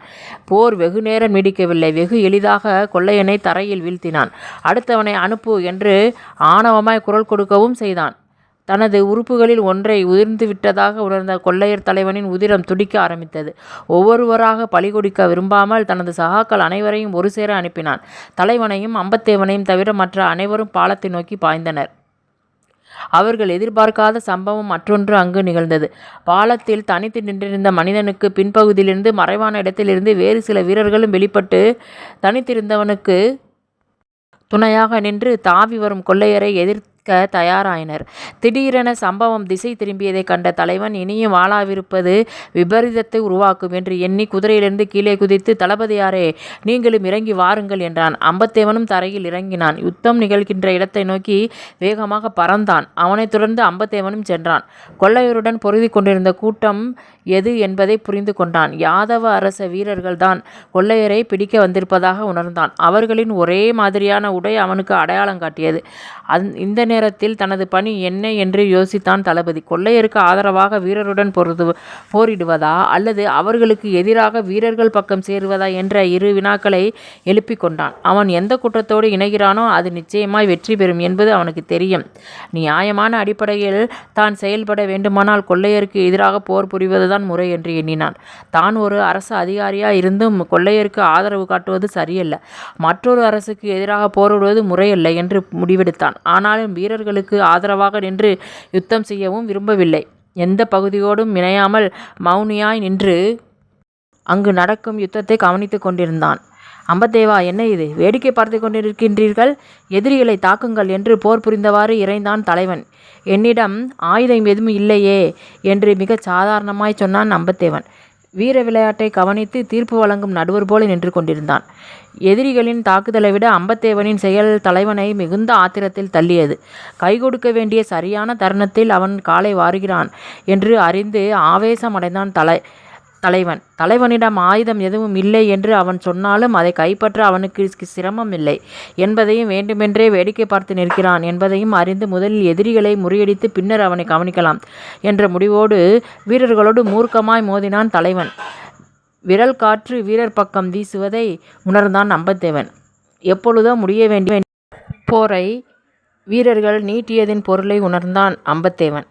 Speaker 1: போர் வெகு நேரம் நீடிக்கவில்லை. வெகு எளிதாக கொள்ளையனை தரையில் வீழ்த்தினான். அடுத்தவனை அனுப்பு என்று ஆணவமாய் குரல் கொடுக்கவும் செய்தான். தனது உறுப்புகளில் ஒன்றை உதிர்ந்து விட்டதாக உணர்ந்த கொள்ளையர் தலைவனின் உதிரம் துடிக்க ஆரம்பித்தது. ஒவ்வொருவராக பலி கொடுக்க விரும்பாமல் தனது சகாக்கள் அனைவரையும் ஒரு சேர அனுப்பினான். தலைவனையும் அம்பத்தேவனையும் தவிர மற்ற அனைவரும் பாலத்தை நோக்கி பாய்ந்தனர். அவர்கள் எதிர்பார்க்காத சம்பவம் மற்றொன்று அங்கு நிகழ்ந்தது. பாலத்தில் தனித்து நின்றிருந்த மனிதனுக்கு பின்பகுதியிலிருந்து மறைவான இடத்திலிருந்து வேறு சில வீரர்களும் வெளிப்பட்டு தனித்திருந்தவனுக்கு துணையாக நின்று தாவி வரும் கொள்ளையரை எதிர்க்க தயாராயினர். திடீரென சம்பவம் திசை திரும்பியதை கண்ட தலைவன் இனியும் வாளாவிருப்பது விபரீதத்தை உருவாக்கும் என்று எண்ணி குதிரையிலிருந்து கீழே குதித்து, தளபதியாரே, நீங்களும் இறங்கி வாருங்கள் என்றான். அம்பத்தேவனும் தரையில் இறங்கினான். யுத்தம் நிகழ்கின்ற இடத்தை நோக்கி வேகமாக பறந்தான். அவனைத் தொடர்ந்து அம்பத்தேவனும் சென்றான். கொள்ளையருடன் பொருதி கொண்டிருந்த கூட்டம் எது என்பதை புரிந்து கொண்டான். யாதவ அரச வீரர்கள்தான் கொள்ளையரை பிடிக்க வந்திருப்பதாக உணர்ந்தான். அவர்களின் ஒரே மாதிரியான உடை அவனுக்கு அடையாளம் காட்டியது. இந்த நேரத்தில் தனது பணி என்ன என்று யோசித்தான் தளபதி. கொள்ளையருக்கு ஆதரவாக வீரருடன் போரிடுவதா அல்லது அவர்களுக்கு எதிராக வீரர்கள் பக்கம் சேருவதா என்ற இரு வினாக்களை எழுப்பிக் கொண்டான். அவன் எந்த கூட்டத்தோடு இணைகிறானோ அது நிச்சயமாய் வெற்றி பெறும் என்பது அவனுக்கு தெரியும். நியாயமான அடிப்படையில் தான் செயல்பட வேண்டுமானால் கொள்ளையருக்கு எதிராக போர் புரிவதுதான் முறை என்று எண்ணினான். தான் ஒரு அரசு அதிகாரியாய் இருந்தும் கொள்ளையருக்கு ஆதரவு காட்டுவது சரியல்ல, மற்றொரு அரசுக்கு எதிராக போரிடுவது முறையல்ல என்று முடிவெடுத்தான். ஆனாலும் வீரர்களுக்கு ஆதரவாக நின்று யுத்தம் செய்யவும் விரும்பவில்லை. எந்த பகுதியோடும் இணையாமல் மௌனியாய் நின்று அங்கு நடக்கும் யுத்தத்தை கவனித்து கொண்டிருந்தான். அம்பத்தேவா, என்ன இது? வேடிக்கை பார்த்து கொண்டிருக்கின்றீர்கள்? எதிரிகளை தாக்குங்கள் என்று போர் புரிந்தவாறு இறைந்தான் தலைவன். என்னிடம் ஆயுதம் எதுவும் இல்லையே என்று மிகச் சாதாரணமாய் சொன்னான் அம்பத்தேவன். வீர விளையாட்டை கவனித்து தீர்ப்பு வழங்கும் நடுவர் போல நின்று கொண்டிருந்தான். எதிரிகளின் தாக்குதலை விட அம்பத்தேவனின் செயல் தலைவனை மிகுந்த ஆத்திரத்தில் தள்ளியது. கை கொடுக்க வேண்டிய சரியான தருணத்தில் அவன் காலை வாருகிறான் என்று அறிந்து ஆவேசமடைந்தான் தலைவன். தலைவனிடம் ஆயுதம் எதுவும் இல்லை என்று அவன் சொன்னாலும் அதை கைப்பற்ற அவனுக்கு சிரமம் இல்லை என்பதையும், வேண்டுமென்றே வேடிக்கை பார்த்து நிற்கிறான் என்பதையும் அறிந்து முதலில் எதிரிகளை முறியடித்து பின்னர் அவனை கவனிக்கலாம் என்ற முடிவோடு வீரர்களோடு மூர்க்கமாய் மோதினான் தலைவன். விரல் காற்று வீரர் பக்கம் வீசுவதை உணர்ந்தான் அம்பத்தேவன். எப்பொழுதோ முடிய வேண்டிய போரை வீரர்கள் நீட்டியதின் பொருளை உணர்ந்தான் அம்பத்தேவன்.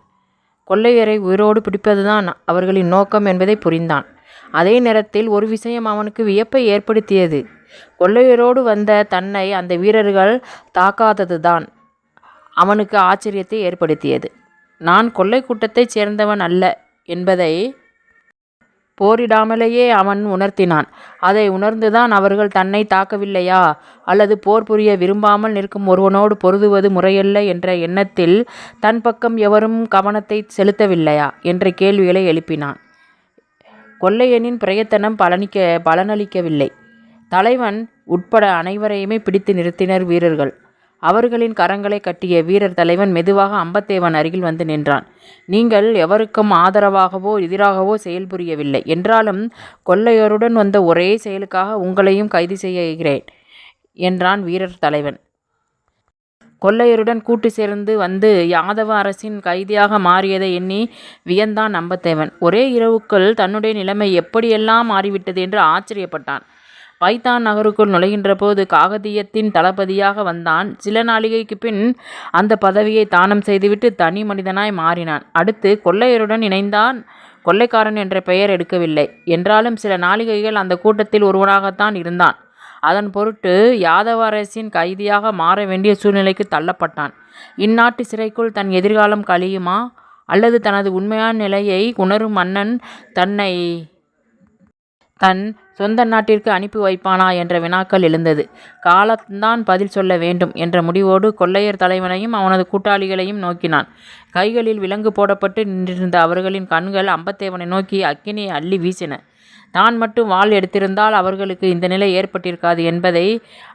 Speaker 1: கொள்ளையரை உயிரோடு பிடிப்பதுதான் அவர்களின் நோக்கம் என்பதை புரிந்தான். அதே நேரத்தில் ஒரு விஷயம் அவனுக்கு வியப்பை ஏற்படுத்தியது. கொள்ளையரோடு வந்த தன்னை அந்த வீரர்கள் தாக்காததுதான் அவனுக்கு ஆச்சரியத்தை ஏற்படுத்தியது. நான் கொள்ளை கூட்டத்தைச் சேர்ந்தவன் அல்ல என்பதை போரிடாமலேயே அவன் உணர்த்தினான். அதை உணர்ந்துதான் அவர்கள் தன்னை தாக்கவில்லையா, அல்லது போர் புரிய விரும்பாமல் நிற்கும் ஒருவனோடு பொருதுவது முறையல்ல என்ற எண்ணத்தில் தன் பக்கம் எவரும் கவனத்தை செலுத்தவில்லையா என்ற கேள்விகளை எழுப்பினான். கொள்ளையனின் பிரயத்தனம் பலனளிக்கவில்லை. தலைவன் உட்பட அனைவரையுமே பிடித்து நிறுத்தினர் வீரர்கள். அவர்களின் கரங்களை கட்டிய வீரர் தலைவன் மெதுவாக அம்பத்தேவன் அருகில் வந்து நின்றான். நீங்கள் எவருக்கும் ஆதரவாகவோ எதிராகவோ செயல்புரியவில்லை என்றாலும் கொள்ளையருடன் வந்த ஒரே செயலுக்காக உங்களையும் கைது செய்கிறேன் என்றான் வீரர் தலைவன். கொள்ளையருடன் கூட்டு சேர்ந்து வந்து யாதவ அரசின் கைதியாக மாறியதை எண்ணி வியந்தான் அம்பத்தேவன். ஒரே இரவுக்குள் தன்னுடைய நிலைமை எப்படியெல்லாம் மாறிவிட்டது என்று ஆச்சரியப்பட்டான். பைத்தான் நகருக்குள் நுழைகின்ற போது காகதியத்தின் தளபதியாக வந்தான். சில நாளிகைக்கு பின் அந்த பதவியை தானம் செய்துவிட்டு தனி மனிதனாய் மாறினான். அடுத்து கொள்ளையருடன் இணைந்தான். கொள்ளைக்காரன் என்ற பெயர் எடுக்கவில்லை என்றாலும் சில நாளிகைகள் அந்த கூட்டத்தில் ஒருவனாகத்தான் இருந்தான். அதன் பொருட்டு யாதவ அரசின் கைதியாக மாற வேண்டிய சூழ்நிலைக்கு தள்ளப்பட்டான். இந்நாட்டு சிறைக்குள் தன் எதிர்காலம் கழியுமா அல்லது தனது உண்மையான நிலையை உணரும் மன்னன் தன்னை தன் சொந்த நாட்டிற்கு அனுப்பி வைப்பானா என்ற வினாக்கள் எழுந்தது. காலத்தான் பதில் சொல்ல வேண்டும் என்ற முடிவோடு கொள்ளையர் தலைவனையும் அவனது கூட்டாளிகளையும் நோக்கினான். கைகளில் விலங்கு போடப்பட்டு நின்றிருந்த அவர்களின் கண்கள் அம்பத்தேவனை நோக்கி அக்கினியை அள்ளி வீசின. தான் மட்டும் வாள் எடுத்திருந்தால் அவர்களுக்கு இந்த நிலை ஏற்பட்டிருக்காது என்பதை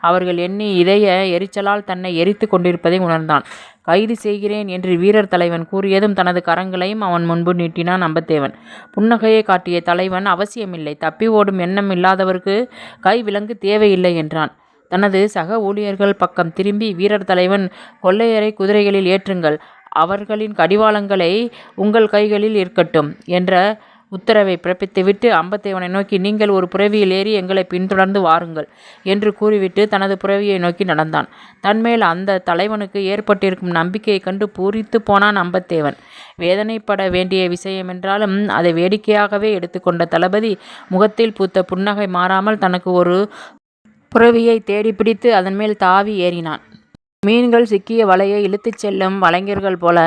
Speaker 1: அவர்கள் எண்ணி இதய எரிச்சலால் தன்னை எரித்து கொண்டிருப்பதை உணர்ந்தான். கைது செய்கிறேன் என்று வீரர் தலைவன் கூறியதும் தனது கரங்களையும் அவன் முன்பு நீட்டினான் அம்பத்தேவன். புன்னகையை காட்டிய தலைவன், அவசியமில்லை, தப்பி ஓடும் எண்ணம் இல்லாதவருக்கு கை விலங்கு தேவையில்லை என்றான். தனது சக ஊழியர்கள் பக்கம் திரும்பி, வீரர் தலைவன், கொள்ளையரை குதிரைகளில் ஏற்றுங்கள், அவர்களின் கடிவாளங்களை உங்கள் கைகளில் இருக்கட்டும் என்ற உத்தரவை பிறப்பித்துவிட்டு அம்பத்தேவனை நோக்கி, நீங்கள் ஒரு புரவியில் ஏறி எங்களை பின்தொடர்ந்து வாருங்கள் என்று கூறிவிட்டு தனது புரவியை நோக்கி நடந்தான். தன்மேல் அந்த தலைவனுக்கு ஏற்பட்டிருக்கும் நம்பிக்கையை கண்டு பூரித்து போனான் அம்பத்தேவன். வேதனைப்பட வேண்டிய விஷயமென்றாலும் அதை வேடிக்கையாகவே எடுத்துக்கொண்ட தளபதி முகத்தில் பூத்த புன்னகை மாறாமல் தனக்கு ஒரு புரவியை தேடி பிடித்து அதன் மேல் தாவி ஏறினான். மீன்கள் சிக்கிய வலையை இழுத்துச் செல்லும் வலைஞர்கள் போல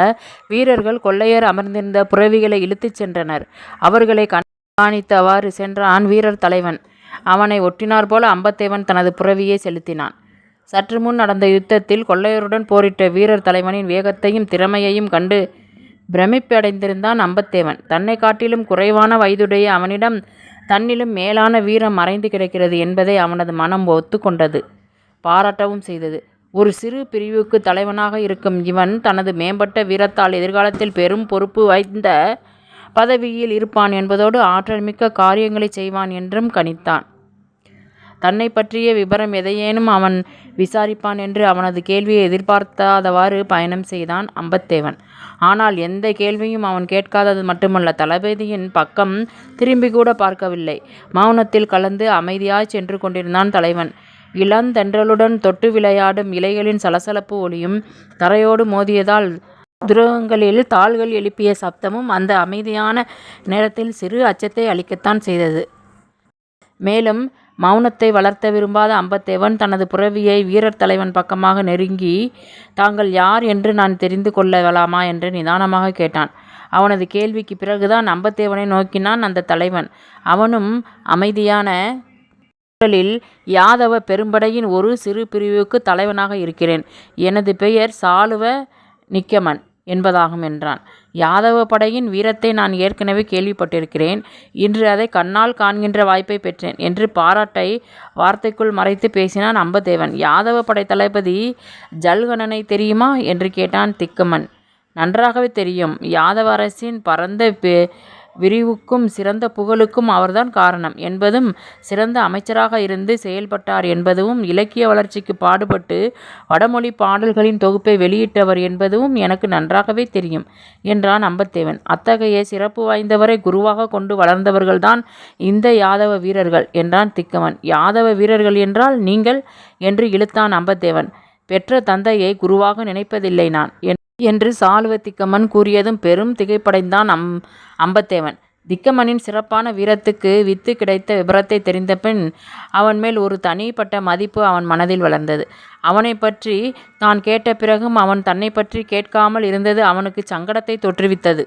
Speaker 1: வீரர்கள் கொள்ளையர் அமர்ந்திருந்த புரவிகளை இழுத்துச் சென்றனர். அவர்களை கண்காணித்தவாறு சென்றான் வீரர் தலைவன். அவனை ஒட்டினார் போல அம்பத்தேவன் தனது புரவியை செலுத்தினான். சற்று முன் நடந்த யுத்தத்தில் கொள்ளையருடன் போரிட்ட வீரர் தலைவனின் வேகத்தையும் திறமையையும் கண்டு பிரமிப்படைந்திருந்தான் அம்பத்தேவன். தன்னை காட்டிலும் குறைவான வயதுடைய அவனிடம் தன்னிலும் மேலான வீரம் மறைந்து கிடக்கிறது என்பதை அவனது மனம் ஒத்துக்கொண்டது, பாராட்டவும் செய்தது. ஒரு சிறு பிரிவுக்கு தலைவனாக இருக்கும் இவன் தனது மேம்பட்ட வீரத்தால் எதிர்காலத்தில் பெரும் பொறுப்பு வாய்ந்த பதவியில் இருப்பான் என்பதோடு ஆற்றல் மிக்க காரியங்களை செய்வான் என்றும் கணித்தான். தன்னை பற்றிய விபரம் எதையேனும் அவன் விசாரிப்பான் என்று அவனது கேள்வியை எதிர்பார்க்காதவாறு பயணம் செய்தான் அம்பத்தேவன். ஆனால் எந்த கேள்வியும் அவன் கேட்காதது மட்டுமல்ல, தளபதியின் பக்கம் திரும்பி கூட பார்க்கவில்லை. மௌனத்தில் கலந்து அமைதியாய் சென்று கொண்டிருந்தான் தலைவன். இளந்தென்றலுடன் தொட்டு விளையாடும் இலைகளின் சலசலப்பு ஒளியும் தரையோடு மோதியதால் துருவங்களில் தாள்கள் எழுப்பிய சப்தமும் அந்த அமைதியான நேரத்தில் சிறு அச்சத்தை அளிக்கத்தான் செய்தது. மேலும் மௌனத்தை வளர்த்த விரும்பாத அம்பத்தேவன் தனது புரவியை வீரர் தலைவன் பக்கமாக நெருங்கி, தாங்கள் யார் என்று நான் தெரிந்து கொள்ளலாமா என்று நிதானமாக கேட்டான். அவனது கேள்விக்கு பிறகுதான் அம்பத்தேவனை நோக்கினான் அந்த தலைவன். அவனும் அமைதியான குரலில், யாதவ பெரும்படையின் ஒரு சிறு பிரிவுக்கு தலைவனாக இருக்கிறேன். எனது பெயர் சாளுவ நிக்கமன் என்பதாகும் என்றான். யாதவ படையின் வீரத்தை நான் ஏற்கனவே கேள்விப்பட்டிருக்கிறேன். இன்று அதை கண்ணால் காண்கின்ற வாய்ப்பை பெற்றேன் என்று பாராட்டை வார்த்தைக்குள் மறைத்து பேசினான் அம்பத்தேவன். யாதவ படை தளபதி ஜல்கணனை தெரியுமா என்று கேட்டான் திக்கமன். நன்றாகவே தெரியும். யாதவ அரசின் பரந்த விரிவுக்கும் சிறந்த புகழுக்கும் அவர்தான் காரணம் என்பதும், சிறந்த அமைச்சராக இருந்து செயல்பட்டார் என்பதும், இலக்கிய வளர்ச்சிக்கு பாடுபட்டு வடமொழி பாடல்களின் தொகுப்பை வெளியிட்டவர் என்பதும் எனக்கு நன்றாகவே தெரியும் என்றான் அம்பத்தேவன். அத்தகைய சிறப்பு வாய்ந்தவரை குருவாக கொண்டு வளர்ந்தவர்கள்தான் இந்த யாதவ வீரர்கள் என்றான் திக்கமன். யாதவ வீரர்கள் என்றால் நீங்கள் என்று இழுத்தான் அம்பத்தேவன். பெற்ற தந்தையை குருவாக நினைப்பதில்லை நான் என்று சாளுவ திக்கமன் கூறியதும் பெரும் திகைப்படைந்தான் அம்பத்தேவன். திக்கமனின் சிறப்பான வீரத்துக்கு வித்து கிடைத்த விபரத்தை தெரிந்த பின் அவன் மேல் ஒரு தனிப்பட்ட மதிப்பு அவன் மனதில் வளர்ந்தது. அவனை பற்றி தான் கேட்ட பிறகும் அவன் தன்னை பற்றி கேட்காமல் இருந்தது அவனுக்கு சங்கடத்தை தோற்றுவித்தது.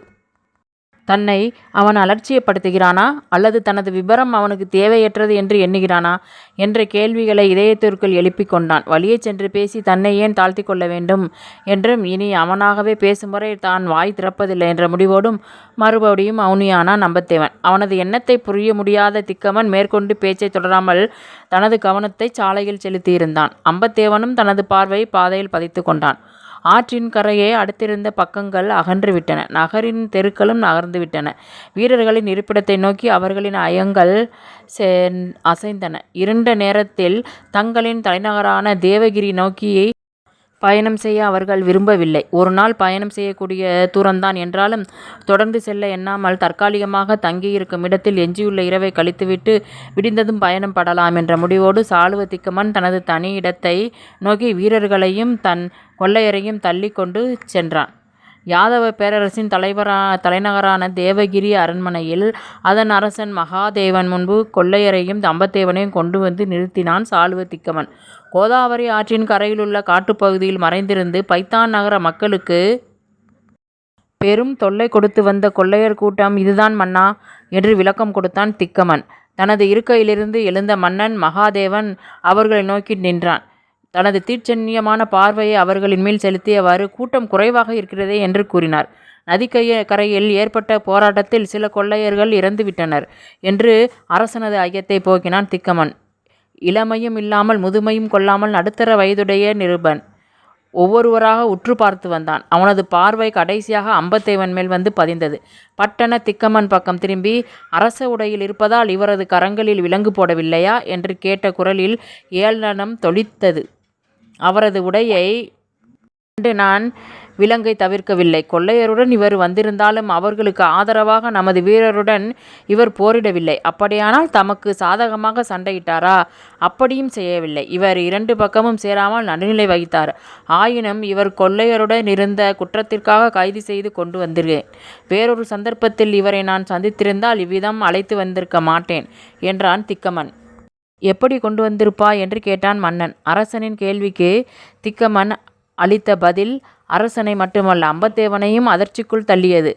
Speaker 1: தன்னை அவன் அலட்சியப்படுத்துகிறானா அல்லது தனது விபரம் அவனுக்கு தேவையற்றது என்று எண்ணுகிறானா என்ற கேள்விகளை இதயத்திற்குள் எழுப்பிக் கொண்டான். வழியே சென்று பேசி தன்னை ஏன் தாழ்த்தி கொள்ள வேண்டும் என்றும், இனி அவனாகவே பேசும் வரை தான் வாய் திறப்பதில்லை என்ற முடிவோடும் மறுபடியும் மௌனியானான் அம்பத்தேவன். அவனது எண்ணத்தை புரிய முடியாத திக்கமன் மேற்கொண்டு பேச்சை தொடராமல் தனது கவனத்தை சாலையில் செலுத்தியிருந்தான். அம்பத்தேவனும் தனது பார்வை பாதையில் பதித்து கொண்டான். ஆற்றின் கரையே அடுத்திருந்த பக்கங்கள் அகன்றுவிட்டன. நகரின் தெருக்களும் நகர்ந்துவிட்டன. வீரர்களின் இருப்பிடத்தை நோக்கி அவர்களின் அயங்கள் அசைந்தன. இருண்ட நேரத்தில் தங்களின் தலைநகரான தேவகிரி நோக்கி பயணம் செய்ய அவர்கள் விரும்பவில்லை. ஒரு நாள் பயணம் செய்யக்கூடிய தூரம்தான் என்றாலும் தொடர்ந்து செல்ல எண்ணாமல் தற்காலிகமாக தங்கியிருக்கும் இடத்தில் எஞ்சியுள்ள இரவை கழித்துவிட்டு விடிந்ததும் பயணம் படலாம் என்ற முடிவோடு சாளுவ திக்கமன் தனது தனி இடத்தை நோக்கி வீரர்களையும் தன் கொள்ளையரையும் தள்ளி கொண்டு சென்றான். யாதவ பேரரசின் தலைநகரான தேவகிரி அரண்மனையில் அதன் அரசன் மகாதேவன் முன்பு கொள்ளையரையும் அம்பத்தேவனையும் கொண்டு வந்து நிறுத்தினான் சாளுவ திக்கமன். கோதாவரி ஆற்றின் கரையிலுள்ள காட்டுப்பகுதியில் மறைந்திருந்து பைத்தான் நகர மக்களுக்கு பெரும் தொல்லை கொடுத்து வந்த கொள்ளையர் கூட்டம் இதுதான் மன்னா என்று விளக்கம் கொடுத்தான் திக்கமன். தனது இருக்கையிலிருந்து எழுந்த மன்னன் மகாதேவன் அவர்களை நோக்கி நின்றான். தனது தீட்சண்யமான பார்வையை அவர்களின் மேல் செலுத்தியவாறு, கூட்டம் குறைவாக இருக்கிறதே என்று கூறினார். கரையில் ஏற்பட்ட போராட்டத்தில் சில கொள்ளையர்கள் இறந்துவிட்டனர் என்று அரசனது ஐயத்தை போக்கினான் திக்கமன். இளமையும் இல்லாமல் முதுமையும் கொள்ளாமல் நடுத்தர வயதுடைய நிருபன் ஒவ்வொருவராக உற்று பார்த்து வந்தான். அவனது பார்வை கடைசியாக அம்பத்தேவன் மேல் வந்து பதிந்தது. பட்டண திக்கமன் பக்கம் திரும்பி, அரச உடையில் இருப்பதால் இவரது கரங்களில் விலங்கு போடவில்லையா என்று கேட்ட குரலில் ஏளனம் தொனித்தது. அவரது உடையை கண்டு நான் விலங்கை தவிர்க்கவில்லை. கொள்ளையருடன் இவர் வந்திருந்தாலும் அவர்களுக்கு ஆதரவாக நமது வீரருடன் இவர் போரிடவில்லை. அப்படியானால் தமக்கு சாதகமாக சண்டையிட்டாரா? அப்படியும் செய்யவில்லை. இவர் இரண்டு பக்கமும் சேராமல் நடுநிலை வகித்தார். ஆயினும் இவர் கொள்ளையருடன் இருந்த குற்றத்திற்காக கைது செய்து கொண்டு வந்திருக்கேன். வேறொரு சந்தர்ப்பத்தில் இவரை நான் சந்தித்திருந்தால் இவ்விதம் அழைத்து வந்திருக்க மாட்டேன் என்றான் திக்கமன். எப்படி கொண்டு வந்திருப்பா என்று கேட்டான் மன்னன். அரசனின் கேள்விக்கு திக்கமன் அளித்த பதில் அரசனை மட்டுமல்ல, அம்பத்தேவனையும் அதிர்ச்சிக்குள் தள்ளியது.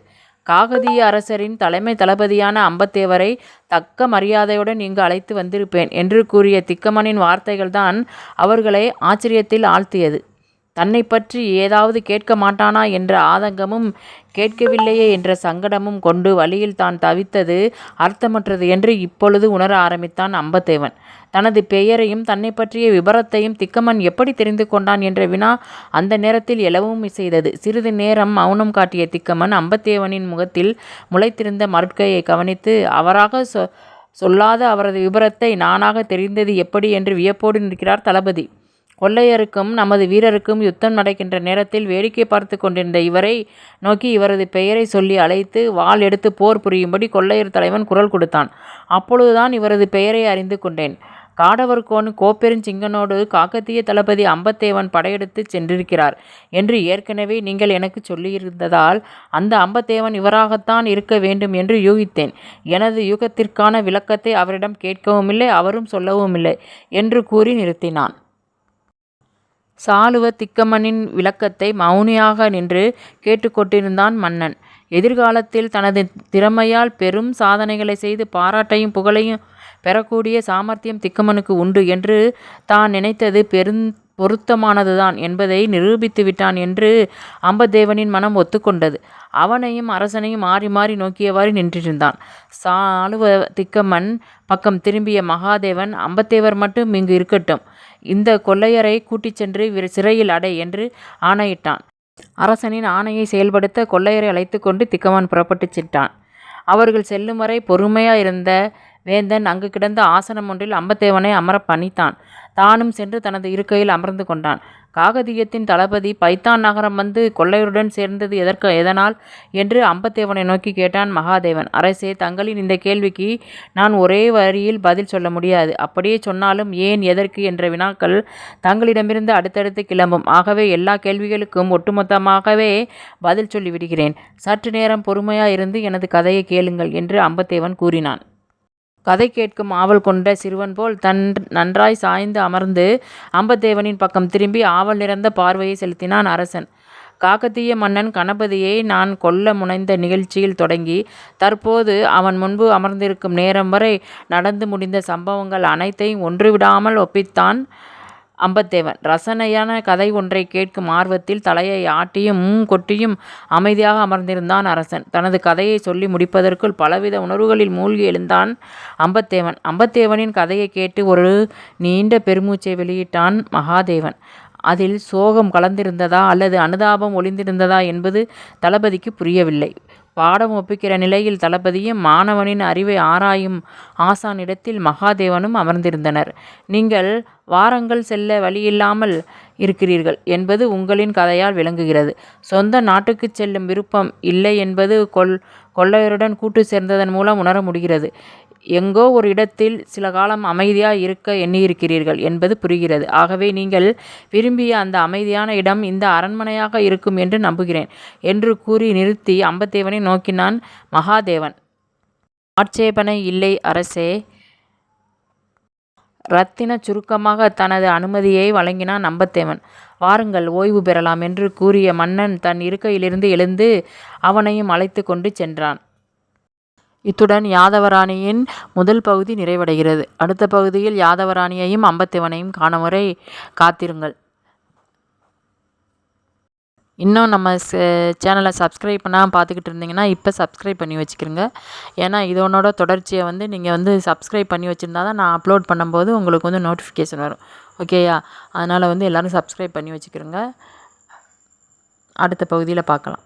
Speaker 1: காகதீய அரசரின் தலைமை தளபதியான அம்பத்தேவரை தக்க மரியாதையுடன் இங்கு அழைத்து வந்திருப்பேன் என்று கூறிய திக்கமனின் வார்த்தைகள்தான் அவர்களை ஆச்சரியத்தில் ஆழ்த்தியது. தன்னை பற்றி ஏதாவது கேட்க மாட்டானா என்ற ஆதங்கமும் கேட்கவில்லையே என்ற சங்கடமும் கொண்டு வழியில் தான் தவித்தது அர்த்தமற்றது என்று இப்பொழுது உணர ஆரம்பித்தான் அம்பத்தேவன். தனது பெயரையும் தன்னை பற்றிய விபரத்தையும் திக்கமன் எப்படி தெரிந்து கொண்டான் என்ற வினா அந்த நேரத்தில் எழவும் செய்தது. சிறிது நேரம் மௌனம் காட்டிய திக்கமன் அம்பத்தேவனின் முகத்தில் முளைத்திருந்த மருட்கையை கவனித்து, அவராக சொல்லாத அவரது விபரத்தை நானாக தெரிந்தது எப்படி என்று வியப்போடு நிற்கிறார் தளபதி. கொள்ளையருக்கும் நமது வீரருக்கும் யுத்தம் நடக்கின்ற நேரத்தில் வேடிக்கை பார்த்து கொண்டிருந்த இவரை நோக்கி இவரது பெயரை சொல்லி அழைத்து வாள் எடுத்து போர் புரியும்படி கொள்ளையர் தலைவன் குரல் கொடுத்தான். அப்பொழுதுதான் இவரது பெயரை அறிந்து கொண்டேன். காடவர்கோன் கோப்பெருஞ்சிங்கனோடு காக்கத்திய தளபதி அம்பத்தேவன் படையெடுத்து சென்றிருக்கிறார் என்று ஏற்கனவே நீங்கள் எனக்கு சொல்லியிருந்ததால் அந்த அம்பத்தேவன் இவராகத்தான் இருக்க வேண்டும் என்று யூகித்தேன். எனது யூகத்திற்கான விளக்கத்தை அவரிடம் கேட்கவும் இல்லை, அவரும் சொல்லவும் இல்லை என்று கூறி நிறுத்தினான். சாளுவ திக்கமனின் விளக்கத்தை மௌனியாக நின்று கேட்டுக்கொண்டிருந்தான் மன்னன். எதிர்காலத்தில் தனது திறமையால் பெரும் சாதனைகளை செய்து பாராட்டையும் புகழையும் பெறக்கூடிய சாமர்த்தியம் திக்கமனுக்கு உண்டு என்று தான் நினைத்தது பொருத்தமானதுதான் என்பதை நிரூபித்து விட்டான் என்று அம்பத்தேவனின் மனம் ஒத்துக்கொண்டது. அவனையும் அரசனையும் மாறி மாறி நோக்கியவாறு நின்றிருந்தான். சாளுவ திக்கமன் பக்கம் திரும்பிய மகாதேவன், அம்பத்தேவர் மட்டும் இங்கு இருக்கட்டும், இந்த கொள்ளையரை கூட்டிச் சென்று சிறையில் அடை என்று ஆணையிட்டான். அரசனின் ஆணையை செயல்படுத்த கொள்ளையரை அழைத்து கொண்டு திக்கமன் புறப்பட்டுச் சென்றான். அவர்கள் செல்லும் வரை பொறுமையாயிருந்த வேந்தன் அங்கு கிடந்த ஆசனம் ஒன்றில் அம்பத்தேவனை அமர பணித்தான். தானும் சென்று தனது இருக்கையில் அமர்ந்து கொண்டான். காகதீயத்தின் தளபதி பைத்தான் நகரம் வந்து கொள்ளையருடன் சேர்ந்தது எதனால் என்று அம்பத்தேவனை நோக்கி கேட்டான் மகாதேவன். அரசே, தங்களின் இந்த கேள்விக்கு நான் ஒரே வரியில் பதில் சொல்ல முடியாது. அப்படியே சொன்னாலும் ஏன், எதற்கு என்ற வினாக்கள் தங்களிடமிருந்து அடுத்தடுத்து கிளம்பும். ஆகவே எல்லா கேள்விகளுக்கும் ஒட்டுமொத்தமாகவே பதில் சொல்லிவிடுகிறேன். சற்று நேரம் பொறுமையாயிருந்து எனது கதையை கேளுங்கள் என்று அம்பத்தேவன் கூறினான். கதை கேட்கும் ஆவல் கொண்ட சிறுவன் போல் நன்றாய் சாய்ந்து அமர்ந்து அம்பத்தேவனின் பக்கம் திரும்பி ஆவல் நிறைந்த பார்வையை செலுத்தினான் அரசன். காக்கத்திய மன்னன் கணபதியை நான் கொல்ல முனைந்த நிகழ்ச்சியில் தொடங்கி தற்போது அவன் முன்பு அமர்ந்திருக்கும் நேரம் வரை நடந்து முடிந்த சம்பவங்கள் அனைத்தையும் ஒன்றுவிடாமல் ஒப்பித்தான் அம்பத்தேவன். ரசனையான கதை ஒன்றை கேட்கும் ஆர்வத்தில் தலையை ஆட்டியும் கொட்டியும் அமைதியாக அமர்ந்திருந்தான் அரசன். தனது கதையை சொல்லி முடிப்பதற்குள் பலவித உணர்வுகளில் மூழ்கி எழுந்தான் அம்பத்தேவன். அம்பத்தேவனின் கதையை கேட்டு ஒரு நீண்ட பெருமூச்சை வெளியிட்டான் மகாதேவன். அதில் சோகம் கலந்திருந்ததா அல்லது அனுதாபம் ஒளிந்திருந்ததா என்பது தளபதிக்கு புரியவில்லை. பாடம் ஒப்பிக்கிற நிலையில் தளபதியும் மாணவனின் அறிவை ஆராயும் ஆசானிடத்தில் மகாதேவனும் அமர்ந்திருந்தனர். நீங்கள் வாரங்கள் செல்ல வழியில்லாமல் இருக்கிறீர்கள் என்பது உங்களின் கதையால் விளங்குகிறது. சொந்த நாட்டுக்கு செல்லும் விருப்பம் இல்லை என்பது கொள்ளையருடன் கூட்டு சேர்ந்ததன் மூலம் உணர முடிகிறது. எங்கோ ஒரு இடத்தில் சில காலம் அமைதியாக இருக்க எண்ணியிருக்கிறீர்கள் என்பது புரிகிறது. ஆகவே நீங்கள் விரும்பிய அந்த அமைதியான இடம் இந்த அரண்மனையாக இருக்கும் என்று நம்புகிறேன் என்று கூறி நிறுத்தி அம்பத்தேவனை நோக்கினான் மகாதேவன். ஆட்சேபனை இல்லை அரசே. ரத்தின சுருக்கமாக தனது அனுமதியை வழங்கினான் அம்பத்தேவன். வாருங்கள், ஓய்வு பெறலாம் என்று கூறிய மன்னன் தன் இருக்கையிலிருந்து எழுந்து அவனையும் அழைத்து கொண்டு சென்றான். இத்துடன் யாதவராணியின் முதல் பகுதி நிறைவடைகிறது. அடுத்த பகுதியில் யாதவராணியையும் அம்பத்தேவனையும் காணும் வரை காத்திருங்கள். இன்னும் நம்ம சேனலை சப்ஸ்கிரைப் பண்ணாமல் பார்த்துக்கிட்டு இருந்தீங்கன்னா இப்போ சப்ஸ்கிரைப் பண்ணி வச்சுக்கிறோங்க. ஏன்னா இதனோட தொடர்ச்சியை வந்து நீங்கள் வந்து சப்ஸ்கிரைப் பண்ணி வச்சுருந்தா தான் நான் அப்லோட் பண்ணும்போது உங்களுக்கு வந்து நோட்டிஃபிகேஷன் வரும். ஓகேயா? அதனால் வந்து எல்லோரும் சப்ஸ்கிரைப் பண்ணி வச்சுக்கிறோங்க. அடுத்த பகுதியில் பார்க்கலாம்.